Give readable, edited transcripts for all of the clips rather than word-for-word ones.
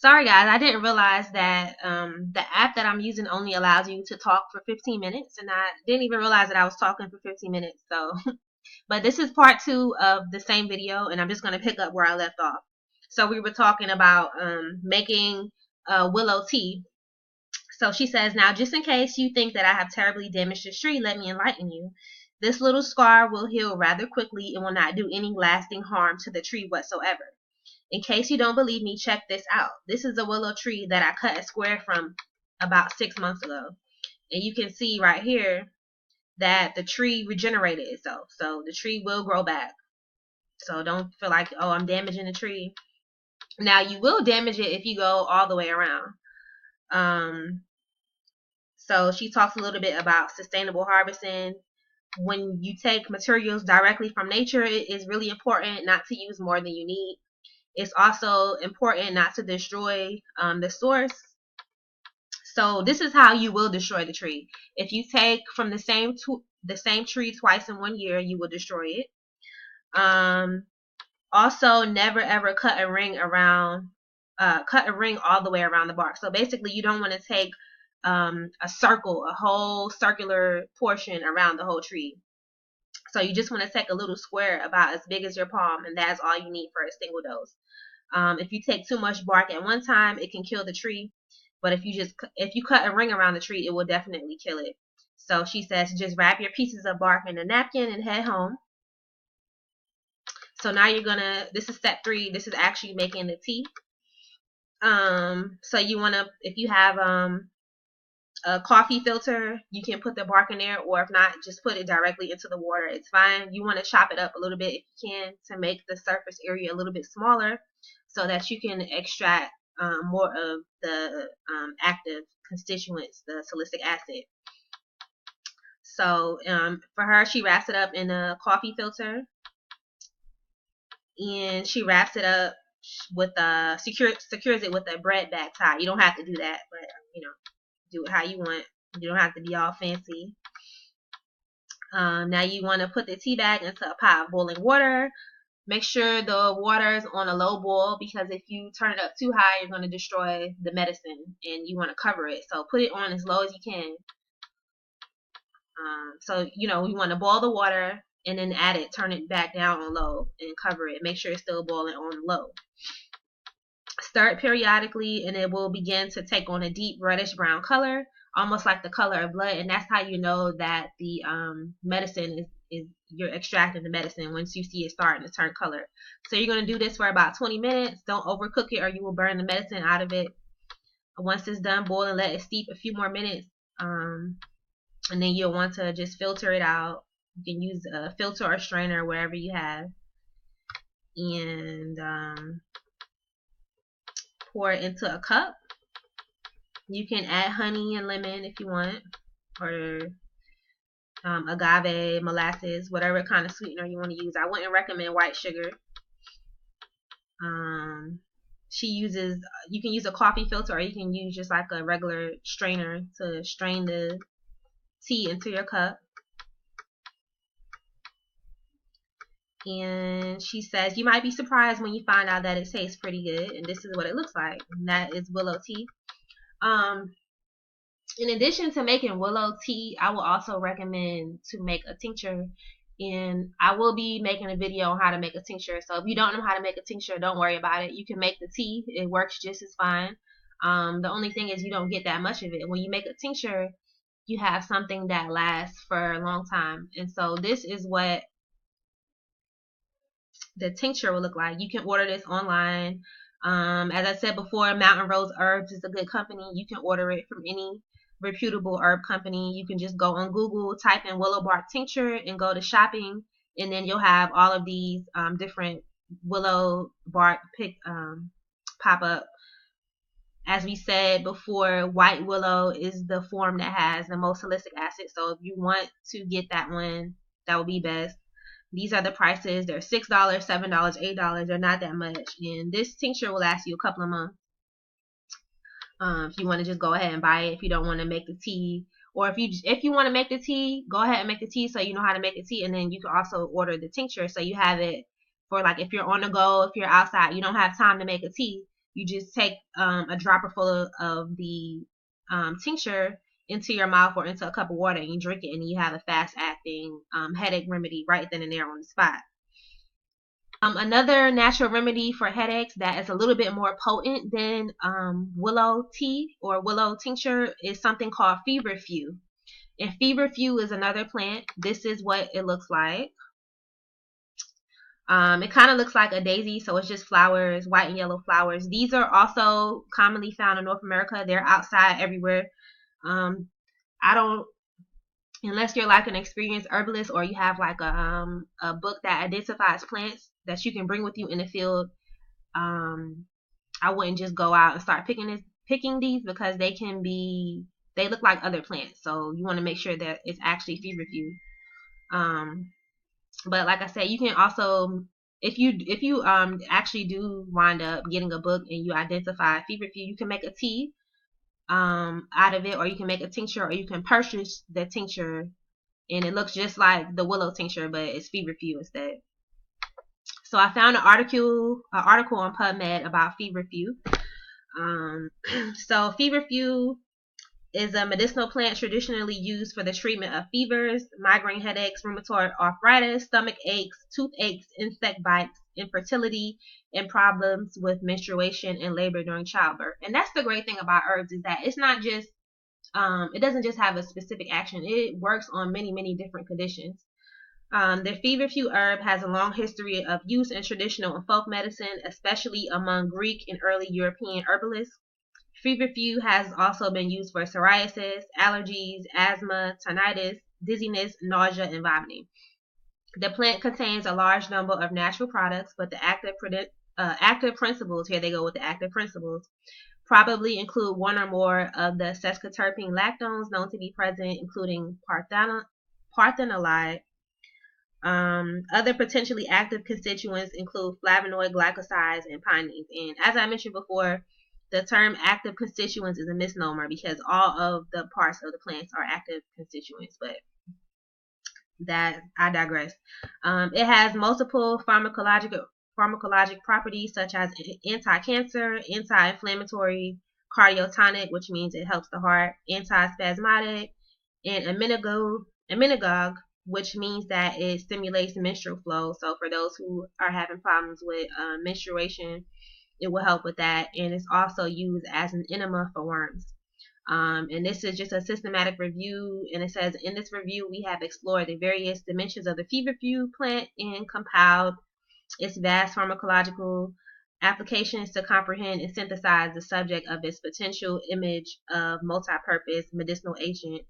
Sorry guys, I didn't realize that the app that I'm using only allows you to talk for 15 minutes, and I didn't even realize that I was talking for 15 minutes. So, but this is part 2 of the same video, and I'm just going to pick up where I left off. So we were talking about making willow tea. So she says, now just in case you think that I have terribly damaged this tree, let me enlighten you. This little scar will heal rather quickly and will not do any lasting harm to the tree whatsoever. In case you don't believe me, check this out. This is a willow tree that I cut a square from about 6 months ago. And you can see right here that the tree regenerated itself. So the tree will grow back. So don't feel like, oh, I'm damaging the tree. Now you will damage it if you go all the way around. So she talks a little bit about sustainable harvesting. When you take materials directly from nature, it is really important not to use more than you need. It's also important not to destroy the source. So this is how you will destroy the tree. If you take from the same tree twice in 1 year, you will destroy it. Also, never ever cut a ring all the way around the bark. So basically, you don't want to take a whole circular portion around the whole tree. So you just want to take a little square about as big as your palm, and that's all you need for a single dose. If you take too much bark at one time, it can kill the tree. But if you cut a ring around the tree, it will definitely kill it. So she says, just wrap your pieces of bark in a napkin and head home. So now this is step 3. This is actually making the tea. So if you have a coffee filter, you can put the bark in there, or if not, just put it directly into the water. It's fine. You want to chop it up a little bit if you can to make the surface area a little bit smaller so that you can extract more of the active constituents, the salicylic acid. So for her, she wraps it up in a coffee filter, and she wraps it up with secures it with a bread bag tie. You don't have to do that, but do it how you want. You don't have to be all fancy. Now you want to put the tea bag into a pot of boiling water. Make sure the water is on a low boil, because if you turn it up too high, you're going to destroy the medicine, and you want to cover it. So put it on as low as you can. So you want to boil the water and then turn it back down on low and cover it. Make sure it's still boiling on low. Stir it periodically, and it will begin to take on a deep reddish brown color, almost like the color of blood. And that's how you know that the medicine is you're extracting the medicine, once you see it starting to turn color. So you're going to do this for about 20 minutes. Don't overcook it, or you will burn the medicine out of it. Once it's done boiling, let it steep a few more minutes, and then you'll want to just filter it out. You can use a filter or strainer wherever you have, and pour it into a cup. You can add honey and lemon if you want, or agave, molasses, whatever kind of sweetener you want to use. I wouldn't recommend white sugar. You can use a coffee filter, or you can use just like a regular strainer to strain the tea into your cup. And she says, you might be surprised when you find out that it tastes pretty good, and this is what it looks like. And that is willow tea. In addition to making willow tea, I will also recommend to make a tincture, and I will be making a video on how to make a tincture. So if you don't know how to make a tincture, don't worry about it. You can make the tea. It works just as fine. The only thing is you don't get that much of it. When you make a tincture, you have something that lasts for a long time. And so this is what the tincture will look like. You can order this online. As I said before, Mountain Rose Herbs is a good company. You can order it from any reputable herb company. You can just go on Google, type in willow bark tincture, and go to shopping, and then you'll have all of these different willow bark pop up. As we said before, white willow is the form that has the most salicylic acid. So if you want to get that one, that would be best. These are the prices. They're $6, $7, $8. They're not that much. And this tincture will last you a couple of months. If you want to just go ahead and buy it. If you don't want to make the tea, or if you want to make the tea, go ahead and make the tea so you know how to make the tea. And then you can also order the tincture so you have it for, like, if you're on the go, if you're outside, you don't have time to make a tea. you just take a dropper full of the tincture into your mouth or into a cup of water, and you drink it, and you have a fast acting headache remedy right then and there on the spot. Another natural remedy for headaches that is a little bit more potent than willow tea or willow tincture is something called Feverfew. And Feverfew is another plant. This is what it looks like. It kind of looks like a daisy, so it's just flowers, white and yellow flowers. These are also commonly found in North America. They're outside everywhere. I don't, unless you're like an experienced herbalist or you have like a book that identifies plants that you can bring with you in the field. I wouldn't just go out and start picking these, because they look like other plants. So you want to make sure that it's actually Feverfew. But like I said, you can also, if you actually do wind up getting a book and you identify Feverfew, you can make a tea out of it, or you can make a tincture, or you can purchase the tincture, and it looks just like the willow tincture, but it's Feverfew instead. So I found an article on PubMed about Feverfew. So Feverfew is a medicinal plant traditionally used for the treatment of fevers, migraine headaches, rheumatoid arthritis, stomach aches, toothaches, insect bites, infertility, and problems with menstruation and labor during childbirth. And that's the great thing about herbs, is that it's not just it doesn't just have a specific action. It works on many, many different conditions. The Feverfew herb has a long history of use in traditional and folk medicine, especially among Greek and early European herbalists. Feverfew has also been used for psoriasis, allergies, asthma, tinnitus, dizziness, nausea, and vomiting. The plant contains a large number of natural products, but the active principles, here they go with the active principles, probably include one or more of the sesquiterpene lactones known to be present, including parthenolide. Other potentially active constituents include flavonoid glycosides and pinene. And as I mentioned before, the term active constituents is a misnomer, because all of the parts of the plants are active constituents, but that I digress. It has multiple pharmacologic properties, such as anti-cancer, anti-inflammatory, cardiotonic, which means it helps the heart, anti-spasmodic, and emmenagogue, which means that it stimulates menstrual flow. So for those who are having problems with menstruation, it will help with that. And it's also used as an enema for worms. And this is just a systematic review, and it says, in this review we have explored the various dimensions of the Feverfew plant and compiled its vast pharmacological applications to comprehend and synthesize the subject of its potential image of multi-purpose medicinal agent.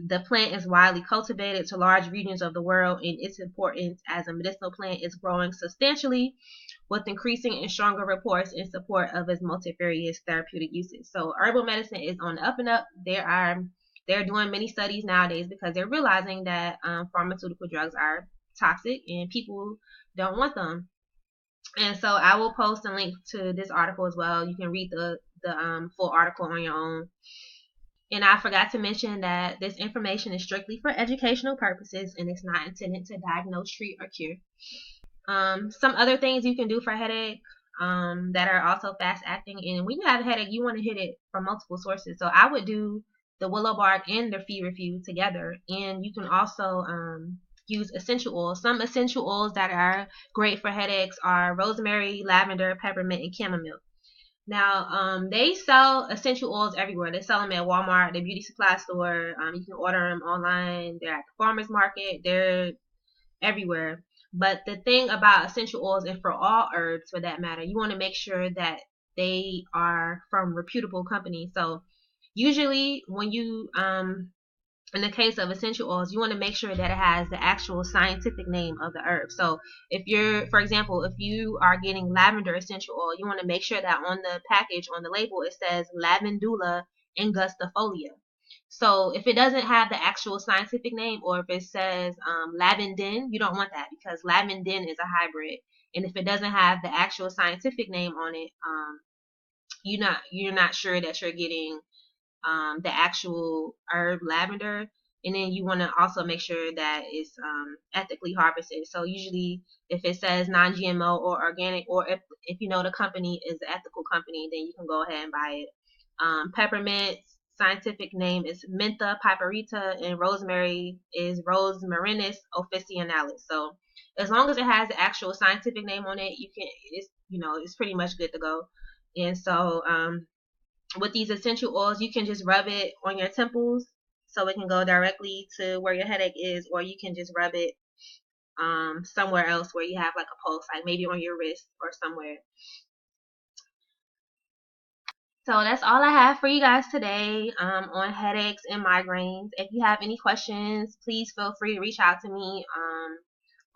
The plant is widely cultivated to large regions of the world, and its importance as a medicinal plant is growing substantially, with increasing and stronger reports in support of its multifarious therapeutic uses. So herbal medicine is on the up and up. They're doing many studies nowadays, because they're realizing that pharmaceutical drugs are toxic and people don't want them. And so I will post a link to this article as well. You can read the full article on your own. And I forgot to mention that this information is strictly for educational purposes, and it's not intended to diagnose, treat, or cure. Some other things you can do for headache that are also fast acting. And when you have a headache, you want to hit it from multiple sources. So I would do the willow bark and the Feverfew together. And you can also use essential oils. Some essential oils that are great for headaches are rosemary, lavender, peppermint, and chamomile. Now, they sell essential oils everywhere. They sell them at Walmart, the beauty supply store. You can order them online. They're at the farmer's market. They're everywhere. But the thing about essential oils, and for all herbs for that matter, you want to make sure that they are from reputable companies. So usually when you, in the case of essential oils, you want to make sure that it has the actual scientific name of the herb. So if you're, for example, if you are getting lavender essential oil, you want to make sure that on the package, on the label, it says lavandula angustifolia. So if it doesn't have the actual scientific name, or if it says lavandin, you don't want that, because lavandin is a hybrid. And if it doesn't have the actual scientific name on it, you're not sure that you're getting the actual herb lavender. And then you want to also make sure that it's ethically harvested. So usually if it says non-GMO or organic, or if you know the company is an ethical company, then you can go ahead and buy it. Peppermint, scientific name is Mentha piperita, and rosemary is Rosmarinus officinalis. So as long as it has the actual scientific name on it, it's pretty much good to go. And so with these essential oils, you can just rub it on your temples so it can go directly to where your headache is, or you can just rub it somewhere else where you have like a pulse, like maybe on your wrist or somewhere. So that's all I have for you guys today on headaches and migraines. If you have any questions, please feel free to reach out to me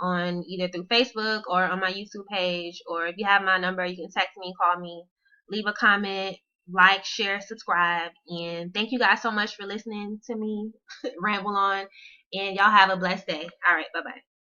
on either through Facebook or on my YouTube page. Or if you have my number, you can text me, call me, leave a comment, like, share, subscribe. And thank you guys so much for listening to me ramble on. And y'all have a blessed day. All right, bye-bye.